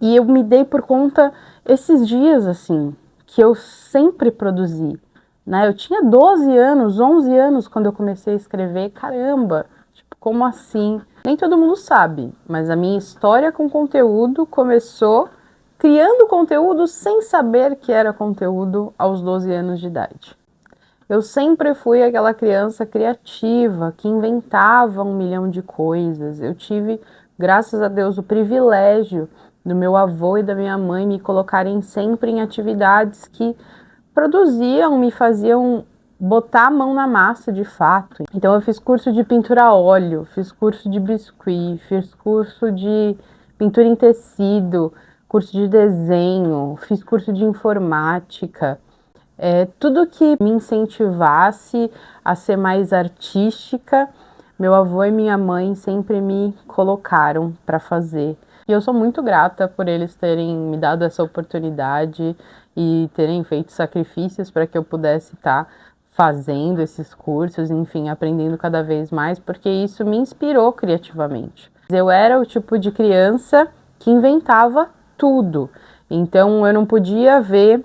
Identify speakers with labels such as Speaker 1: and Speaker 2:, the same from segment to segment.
Speaker 1: E eu me dei por conta esses dias, assim, que eu sempre produzi, né? Eu tinha 12 anos, 11 anos quando eu comecei a escrever. Caramba, tipo, como assim? Nem todo mundo sabe, mas a minha história com conteúdo começou criando conteúdo sem saber que era conteúdo aos 12 anos de idade. Eu sempre fui aquela criança criativa que inventava 1 milhão de coisas. Eu tive, graças a Deus, o privilégio do meu avô e da minha mãe me colocarem sempre em atividades que produziam, me faziam botar a mão na massa de fato. Então eu fiz curso de pintura a óleo, fiz curso de biscuit, fiz curso de pintura em tecido, curso de desenho, fiz curso de informática. Tudo que me incentivasse a ser mais artística, meu avô e minha mãe sempre me colocaram para fazer. E eu sou muito grata por eles terem me dado essa oportunidade e terem feito sacrifícios para que eu pudesse estar fazendo esses cursos, enfim, aprendendo cada vez mais, porque isso me inspirou criativamente. Eu era o tipo de criança que inventava tudo, então eu não podia ver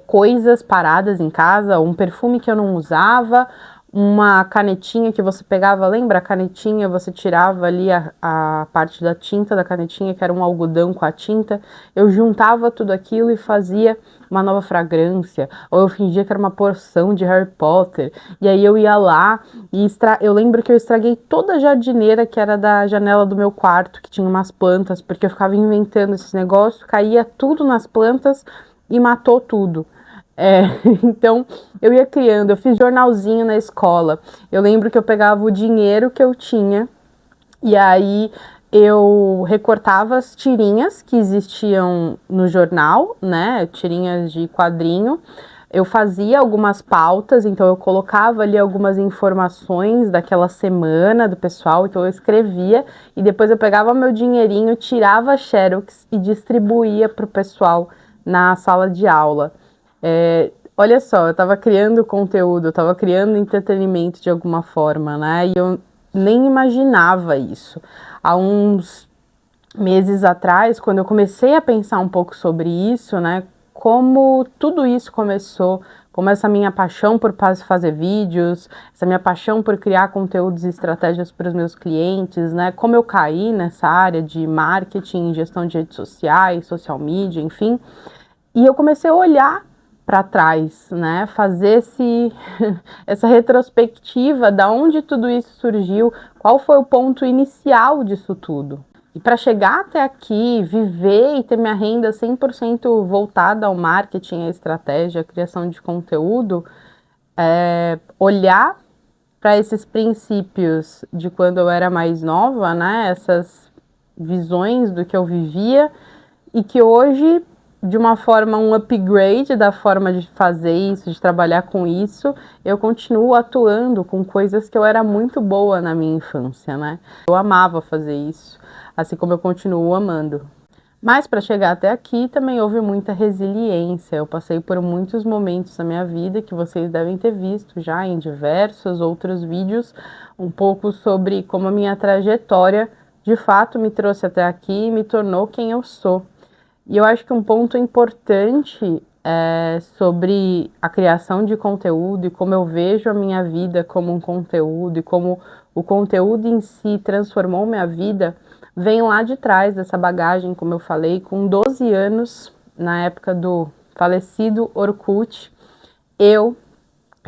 Speaker 1: coisas paradas em casa, um perfume que eu não usava, uma canetinha que você pegava, lembra a canetinha, você tirava ali a parte da tinta da canetinha, que era um algodão com a tinta, eu juntava tudo aquilo e fazia uma nova fragrância, ou eu fingia que era uma porção de Harry Potter, e aí eu ia lá e eu lembro que eu estraguei toda a jardineira que era da janela do meu quarto, que tinha umas plantas, porque eu ficava inventando esses negócios, caía tudo nas plantas e matou tudo. Então eu ia criando, eu fiz jornalzinho na escola. Eu lembro que eu pegava o dinheiro que eu tinha e aí eu recortava as tirinhas que existiam no jornal, né? Tirinhas de quadrinho. Eu fazia algumas pautas, então eu colocava ali algumas informações daquela semana do pessoal, então eu escrevia e depois eu pegava meu dinheirinho, tirava xerox e distribuía para o pessoal na sala de aula. Olha só, eu estava criando conteúdo, eu estava criando entretenimento de alguma forma, né? E eu nem imaginava isso. Há uns meses atrás, quando eu comecei a pensar um pouco sobre isso, né? Como tudo isso começou, como essa minha paixão por fazer vídeos, essa minha paixão por criar conteúdos e estratégias para os meus clientes, né? Como eu caí nessa área de marketing, gestão de redes sociais, social media, enfim. E eu comecei a olhar para trás, né? Fazer essa retrospectiva da onde tudo isso surgiu, qual foi o ponto inicial disso tudo. E para chegar até aqui, viver e ter minha renda 100% voltada ao marketing, à estratégia, à criação de conteúdo, olhar para esses princípios de quando eu era mais nova, né? Essas visões do que eu vivia e que hoje, de uma forma, um upgrade da forma de fazer isso, de trabalhar com isso, eu continuo atuando com coisas que eu era muito boa na minha infância, né? Eu amava fazer isso, assim como eu continuo amando. Mas para chegar até aqui também houve muita resiliência. Eu passei por muitos momentos da minha vida que vocês devem ter visto já em diversos outros vídeos, um pouco sobre como a minha trajetória de fato me trouxe até aqui e me tornou quem eu sou. E eu acho que um ponto importante sobre a criação de conteúdo e como eu vejo a minha vida como um conteúdo e como o conteúdo em si transformou minha vida, vem lá de trás dessa bagagem, como eu falei, com 12 anos, na época do falecido Orkut, eu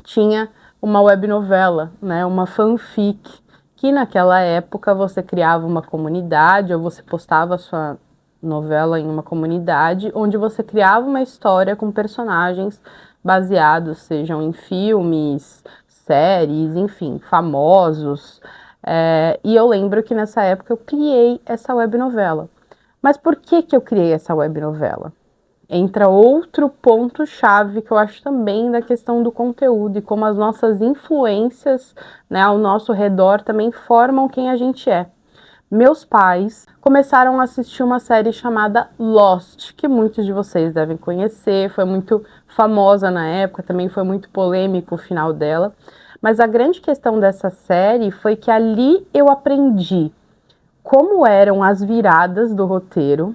Speaker 1: tinha uma webnovela, né, uma fanfic, que naquela época você criava uma comunidade ou você postava a sua novela em uma comunidade onde você criava uma história com personagens baseados, sejam em filmes, séries, enfim, famosos. E eu lembro que nessa época eu criei essa webnovela. Mas por que eu criei essa webnovela? Entra outro ponto-chave que eu acho também da questão do conteúdo e como as nossas influências, né, ao nosso redor também formam quem a gente é. Meus pais começaram a assistir uma série chamada Lost, que muitos de vocês devem conhecer, foi muito famosa na época, também foi muito polêmico o final dela. Mas a grande questão dessa série foi que ali eu aprendi como eram as viradas do roteiro,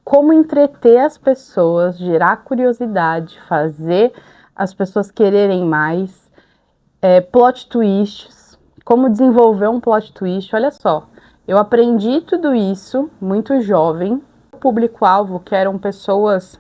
Speaker 1: como entreter as pessoas, gerar curiosidade, fazer as pessoas quererem mais, plot twists, como desenvolver um plot twist. Olha só, eu aprendi tudo isso muito jovem. O público-alvo, que eram pessoas,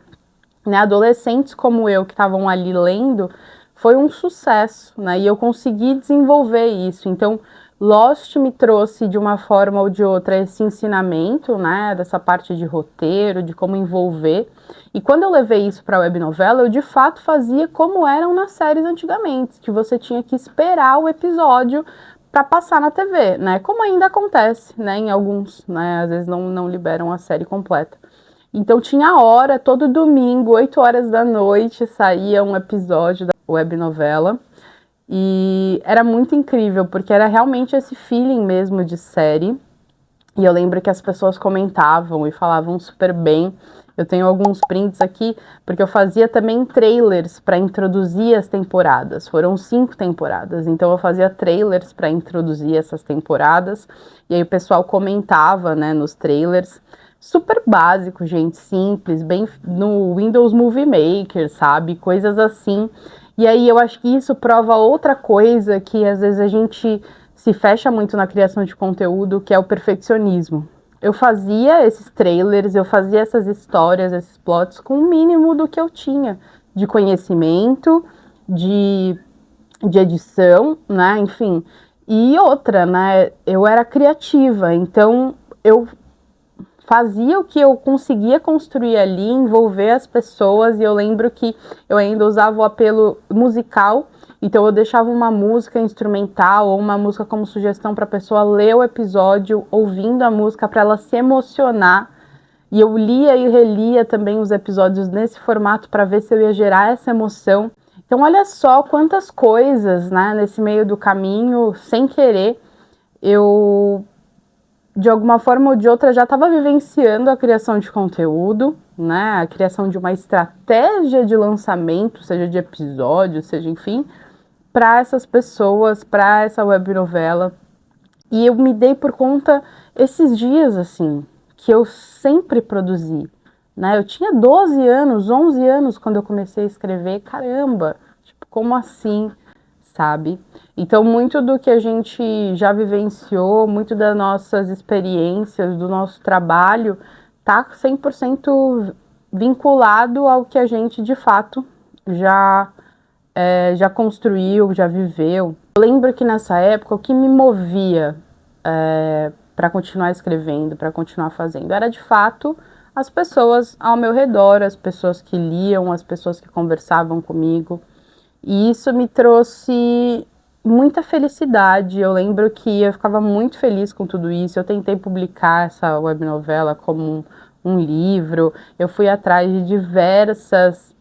Speaker 1: né, adolescentes como eu, que estavam ali lendo, foi um sucesso, né? E eu consegui desenvolver isso. Então, Lost me trouxe de uma forma ou de outra esse ensinamento, né, dessa parte de roteiro, de como envolver. E quando eu levei isso para a webnovela, eu de fato fazia como eram nas séries antigamente, que você tinha que esperar o episódio para passar na TV, né? Como ainda acontece, né, em alguns, né, às vezes não liberam a série completa. Então tinha hora, todo domingo, 8 horas da noite, saía um episódio da webnovela. E era muito incrível, porque era realmente esse feeling mesmo de série. E eu lembro que as pessoas comentavam e falavam super bem. Eu tenho alguns prints aqui, porque eu fazia também trailers para introduzir as temporadas. Foram 5 temporadas, então eu fazia trailers para introduzir essas temporadas. E aí o pessoal comentava, né, nos trailers. Super básico, gente, simples, bem no Windows Movie Maker, sabe? Coisas assim. E aí eu acho que isso prova outra coisa que às vezes a gente se fecha muito na criação de conteúdo, que é o perfeccionismo. Eu fazia esses trailers, eu fazia essas histórias, esses plots com o mínimo do que eu tinha de conhecimento, de edição, né? Enfim. E outra, né? Eu era criativa, então eu fazia o que eu conseguia construir ali, envolver as pessoas, e eu lembro que eu ainda usava o apelo musical, então eu deixava uma música instrumental ou uma música como sugestão para a pessoa ler o episódio ouvindo a música para ela se emocionar, e eu lia e relia também os episódios nesse formato para ver se eu ia gerar essa emoção. Então olha só quantas coisas, né, nesse meio do caminho, sem querer, eu de alguma forma ou de outra já estava vivenciando a criação de conteúdo, né? A criação de uma estratégia de lançamento, seja de episódio, seja enfim, para essas pessoas, para essa webnovela. E eu me dei por conta esses dias, assim, que eu sempre produzi, né? Eu tinha 12 anos, 11 anos quando eu comecei a escrever. Caramba, tipo, como assim? Sabe? Então, muito do que a gente já vivenciou, muito das nossas experiências, do nosso trabalho, tá 100% vinculado ao que a gente, de fato, já construiu, já viveu. Eu lembro que nessa época, o que me movia para continuar escrevendo, para continuar fazendo, era, de fato, as pessoas ao meu redor, as pessoas que liam, as pessoas que conversavam comigo. E isso me trouxe muita felicidade. Eu lembro que eu ficava muito feliz com tudo isso. Eu tentei publicar essa webnovela como um livro. Eu fui atrás de diversas...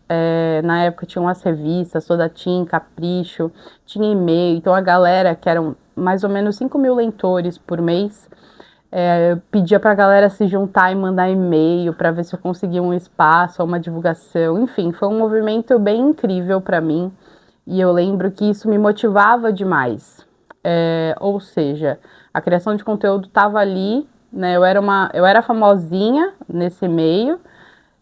Speaker 1: na época tinha umas revistas, Soda Teen, Capricho, tinha e-mail. Então a galera, que eram mais ou menos 5 mil leitores por mês, pedia para a galera se juntar e mandar e-mail para ver se eu conseguia um espaço, uma divulgação. Enfim, foi um movimento bem incrível para mim. E eu lembro que isso me motivava demais. Ou seja, a criação de conteúdo estava ali, né? Eu era famosinha nesse meio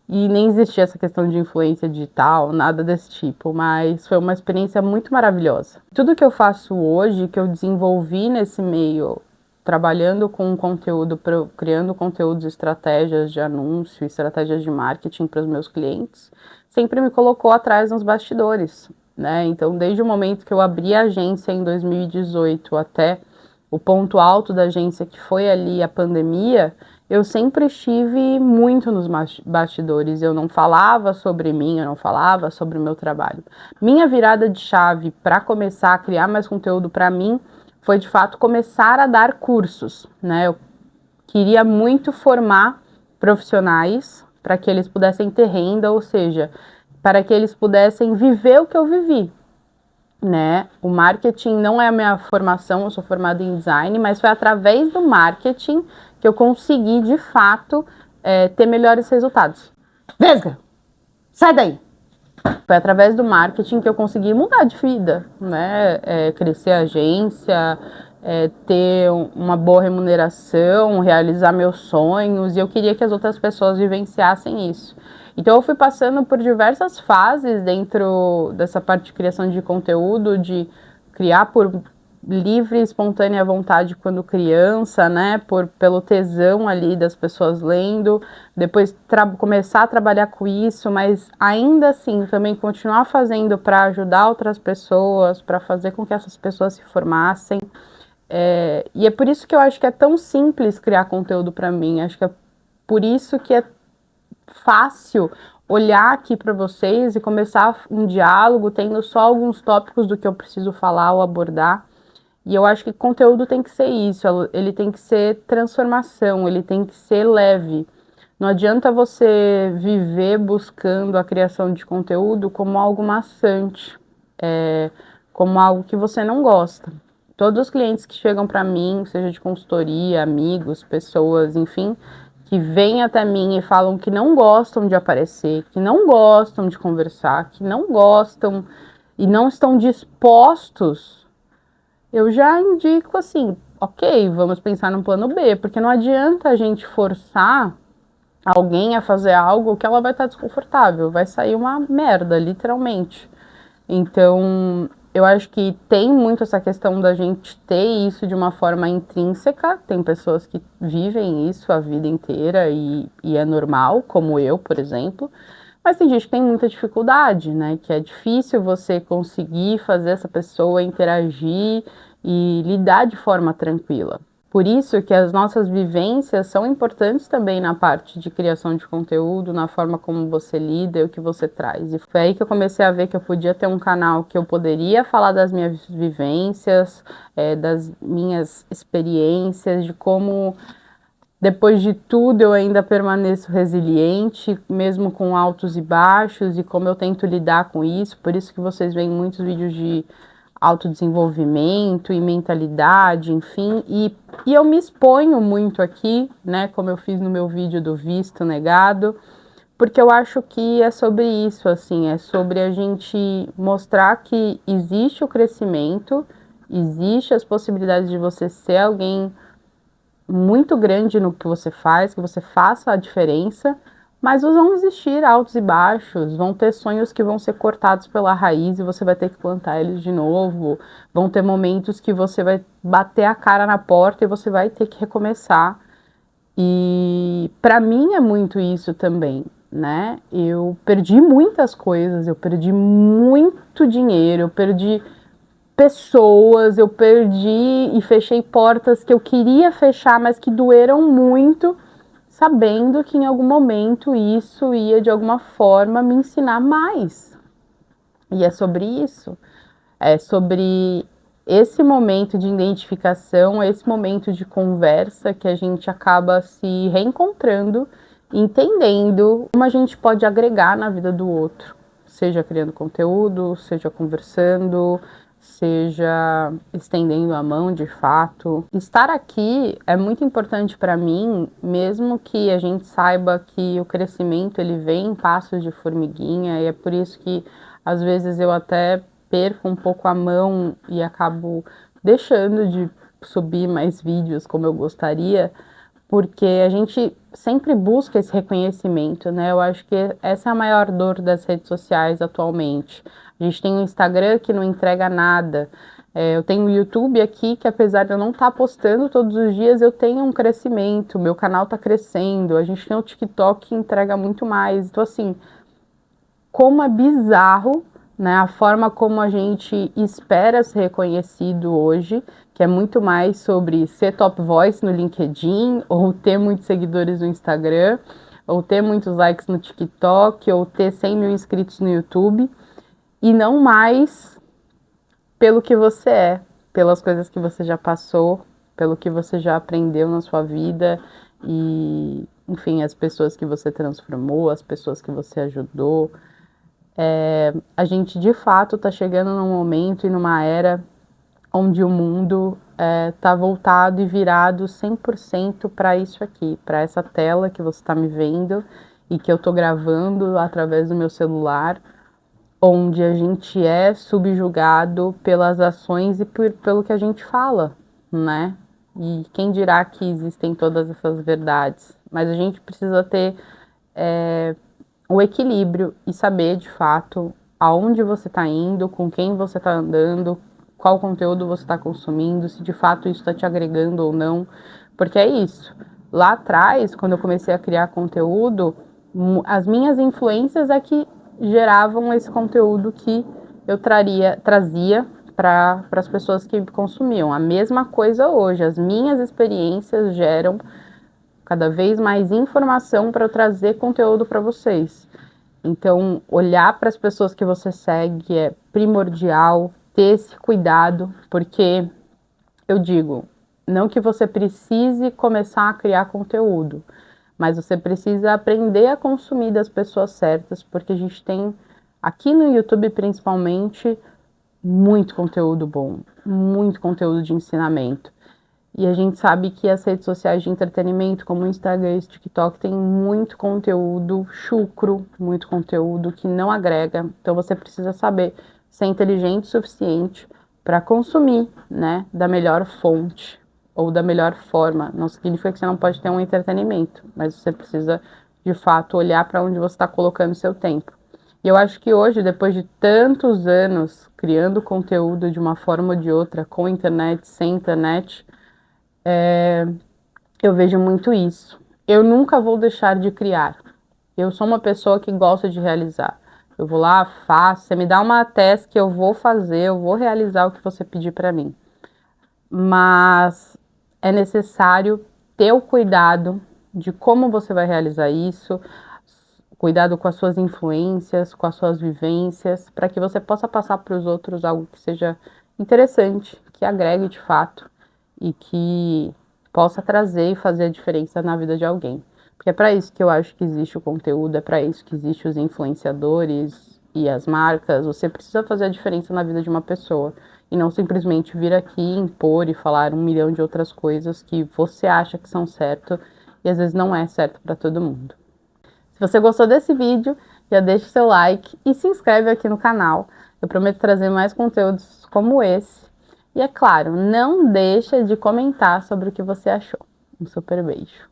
Speaker 1: e nem existia essa questão de influência digital, nada desse tipo, mas foi uma experiência muito maravilhosa. Tudo que eu faço hoje, que eu desenvolvi nesse meio, trabalhando com conteúdo, criando conteúdos, estratégias de anúncio, estratégias de marketing para os meus clientes, sempre me colocou atrás nos bastidores, né? Então, desde o momento que eu abri a agência em 2018 até o ponto alto da agência, que foi ali a pandemia, eu sempre estive muito nos bastidores. Eu não falava sobre mim, eu não falava sobre o meu trabalho. Minha virada de chave para começar a criar mais conteúdo para mim foi, de fato, começar a dar cursos, né? Eu queria muito formar profissionais para que eles pudessem ter renda, ou seja, para que eles pudessem viver o que eu vivi, né? O marketing não é a minha formação, eu sou formada em design, mas foi através do marketing que eu consegui, de fato, ter melhores resultados. Vesga, sai daí! Foi através do marketing que eu consegui mudar de vida, né? Crescer a agência, ter uma boa remuneração, realizar meus sonhos, e eu queria que as outras pessoas vivenciassem isso. Então eu fui passando por diversas fases dentro dessa parte de criação de conteúdo, de criar por livre e espontânea vontade quando criança, né, pelo tesão ali das pessoas lendo, depois começar a trabalhar com isso, mas ainda assim também continuar fazendo para ajudar outras pessoas, para fazer com que essas pessoas se formassem. E é por isso que eu acho que é tão simples criar conteúdo para mim, acho que é por isso que é fácil olhar aqui para vocês e começar um diálogo tendo só alguns tópicos do que eu preciso falar ou abordar. E eu acho que conteúdo tem que ser isso, ele tem que ser transformação, ele tem que ser leve. Não adianta você viver buscando a criação de conteúdo como algo maçante, como algo que você não gosta. Todos os clientes que chegam para mim, seja de consultoria, amigos, pessoas, enfim, que vêm até mim e falam que não gostam de aparecer, que não gostam de conversar, que não gostam e não estão dispostos, eu já indico assim, ok, vamos pensar num plano B, porque não adianta a gente forçar alguém a fazer algo que ela vai estar desconfortável, vai sair uma merda, literalmente. Então, eu acho que tem muito essa questão da gente ter isso de uma forma intrínseca. Tem pessoas que vivem isso a vida inteira e é normal, como eu, por exemplo. Mas tem gente que tem muita dificuldade, né? Que é difícil você conseguir fazer essa pessoa interagir e lidar de forma tranquila. Por isso que as nossas vivências são importantes também na parte de criação de conteúdo, na forma como você lida e o que você traz. E foi aí que eu comecei a ver que eu podia ter um canal que eu poderia falar das minhas vivências, das minhas experiências, de como depois de tudo eu ainda permaneço resiliente, mesmo com altos e baixos, e como eu tento lidar com isso. Por isso que vocês veem muitos vídeos de autodesenvolvimento e mentalidade, enfim, e eu me exponho muito aqui, né, como eu fiz no meu vídeo do visto negado, porque eu acho que é sobre isso, assim, é sobre a gente mostrar que existe o crescimento, existe as possibilidades de você ser alguém muito grande no que você faça a diferença, mas vão existir altos e baixos, vão ter sonhos que vão ser cortados pela raiz e você vai ter que plantar eles de novo, vão ter momentos que você vai bater a cara na porta e você vai ter que recomeçar. E para mim é muito isso também, né? Eu perdi muitas coisas, eu perdi muito dinheiro, eu perdi pessoas, eu perdi e fechei portas que eu queria fechar, mas que doeram muito, sabendo que em algum momento isso ia de alguma forma me ensinar mais. E é sobre isso, é sobre esse momento de identificação, esse momento de conversa que a gente acaba se reencontrando, entendendo como a gente pode agregar na vida do outro, seja criando conteúdo, seja conversando, seja estendendo a mão de fato. Estar aqui é muito importante para mim, mesmo que a gente saiba que o crescimento ele vem em passos de formiguinha, e é por isso que às vezes eu até perco um pouco a mão e acabo deixando de subir mais vídeos como eu gostaria, porque a gente sempre busca esse reconhecimento, né? Eu acho que essa é a maior dor das redes sociais atualmente. A gente tem o Instagram que não entrega nada. Eu tenho o YouTube aqui que, apesar de eu não estar postando todos os dias, eu tenho um crescimento, meu canal está crescendo. A gente tem o TikTok que entrega muito mais. Então, assim, como é bizarro, né, a forma como a gente espera ser reconhecido hoje, que é muito mais sobre ser top voice no LinkedIn, ou ter muitos seguidores no Instagram, ou ter muitos likes no TikTok, ou ter 100 mil inscritos no YouTube, e não mais pelo que você é, pelas coisas que você já passou, pelo que você já aprendeu na sua vida, e, enfim, as pessoas que você transformou, as pessoas que você ajudou. A gente de fato está chegando num momento e numa era onde o mundo está voltado e virado 100% para isso aqui, para essa tela que você está me vendo e que eu estou gravando através do meu celular, onde a gente é subjugado pelas ações e pelo que a gente fala, né? E quem dirá que existem todas essas verdades? Mas a gente precisa ter o equilíbrio e saber de fato aonde você está indo, com quem você está andando, qual conteúdo você está consumindo, se de fato isso está te agregando ou não, porque é isso. Lá atrás, quando eu comecei a criar conteúdo, as minhas influências é que geravam esse conteúdo que eu trazia para as pessoas que consumiam. A mesma coisa hoje, as minhas experiências geram cada vez mais informação para eu trazer conteúdo para vocês. Então, olhar para as pessoas que você segue é primordial, ter esse cuidado, porque eu digo, não que você precise começar a criar conteúdo, mas você precisa aprender a consumir das pessoas certas, porque a gente tem, aqui no YouTube principalmente, muito conteúdo bom, muito conteúdo de ensinamento. E a gente sabe que as redes sociais de entretenimento, como o Instagram e o TikTok, tem muito conteúdo chucro, muito conteúdo que não agrega. Então você precisa saber ser inteligente o suficiente para consumir, né, da melhor fonte ou da melhor forma. Não significa que você não pode ter um entretenimento, mas você precisa, de fato, olhar para onde você está colocando seu tempo. E eu acho que hoje, depois de tantos anos criando conteúdo de uma forma ou de outra, com internet, sem internet, eu vejo muito isso. Eu nunca vou deixar de criar. Eu sou uma pessoa que gosta de realizar. Eu vou lá, faço. Você me dá uma task que eu vou fazer, eu vou realizar o que você pedir para mim. Mas é necessário ter o cuidado de como você vai realizar isso, cuidado com as suas influências, com as suas vivências, para que você possa passar para os outros algo que seja interessante, que agregue de fato e que possa trazer e fazer a diferença na vida de alguém. Porque é para isso que eu acho que existe o conteúdo, é para isso que existem os influenciadores e as marcas. Você precisa fazer a diferença na vida de uma pessoa e não simplesmente vir aqui impor e falar 1 milhão de outras coisas que você acha que são certo e às vezes não é certo para todo mundo. Se você gostou desse vídeo, já deixa o seu like e se inscreve aqui no canal. Eu prometo trazer mais conteúdos como esse. E é claro, não deixa de comentar sobre o que você achou. Um super beijo.